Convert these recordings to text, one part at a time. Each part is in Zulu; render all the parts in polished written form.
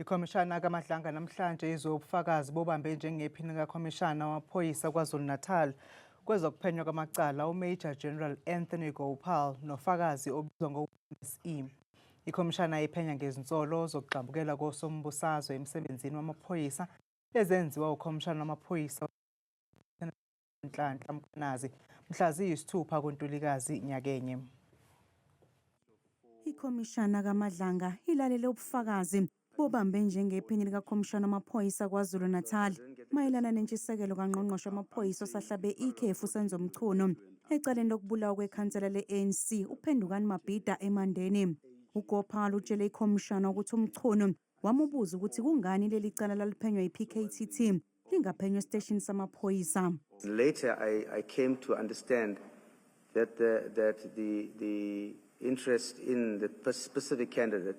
Ikhomishana kaMadlanga namhlanje izwe ubufakazi bobambe njengephini likakhomishana wamaphoyisa KwaZulu-Natal kwezokuphenywa kwamacala uMajor General Anthony Gopal nofakazi obizwa ngo-SE. Ikhomishana iphenya ngezinsolo zokugxambukela kosombusazwe emsebenzini wamaphoyisa ezenziwa ukhomishana wamaphoyisa Nhlanhla Mkhwanazi mhla ziyisithupha kuNtulikazi nyakenye. Ikhomishana kaMadlanga ilalele ubufakazi bobambe njengephini likakhomishana wamaphoyisa KwaZulu-Natal mayelana nentshisekelo kaNgqongqoshe wamaphoyisa osahlabe ikhefu Senzomchunu ecaleni lokubulawa kwekhansela le-ANC uPhendukani Mabhida eMandeni. uGopal utshele ikhomishana ukuthi uMchunu wamubuza ukuthi kungani leli cala laliphenywa yi-PKTT lingaphenywa esiteshini samaphoyisa. Later I came to understand that the interest in the specific candidate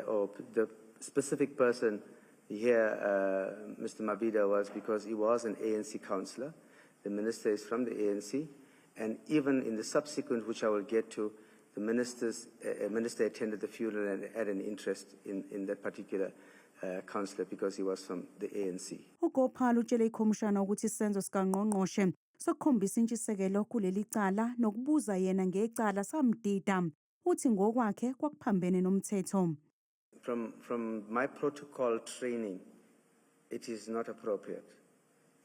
or the specific person here, Mr. Mabhida, was because he was an ANC councillor. The minister is from the ANC, and even in the subsequent, which I will get to, the minister attended the funeral and had an interest in that particular councillor because he was from the ANC. uGopal utshele ikhomishana ukuthi isenzo sikaNgqongqoshe sokukhombisa intshisekelo kuleli cala nokubuza yena ngecala samdida uthi ngokwakhe kwakuphambene nomthetho. From my protocol training, it is not appropriate.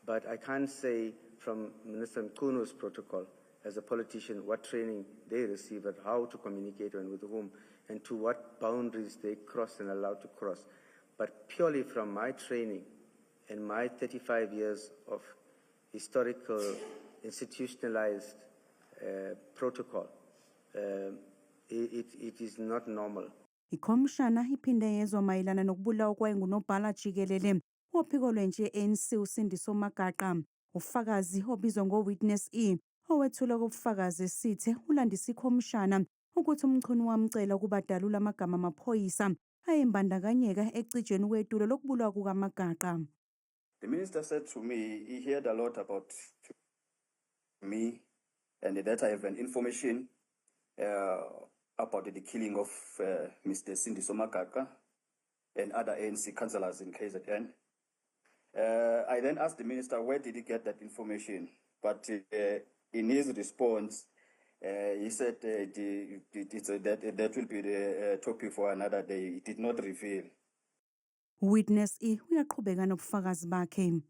But I can't say from Minister Mchunu's protocol as a politician what training they receive and how to communicate and with whom and to what boundaries they cross and allowed to cross. But purely from my training and my 35 years of historical institutionalized protocol, it is not normal. Ikhomishana iphinde yezwa mayelana nokubulawa kwayengunobhala jikelele wophiko lwentshe ye-ANC uSindiso Magaqa, ufakazi obizwa ngo-Witness E owethula kobufakazi esithe ulandisa ikhomishana ukuthi uMchunu wamcela ukuba dalula amagama amaphoyisa ayembandakanyeka ecijweni wetulo lokubulawa kukaMagaqa. The minister said to me he heard a lot about me and that I have an information about the killing of Mr. Sindiso Magaqa and other ANC councillors in KZN. I then asked the minister, where did he get that information? But in his response, he said that will be the topic for another day. He did not reveal. Witness E uyaqhubeka nobufakazi bakhe.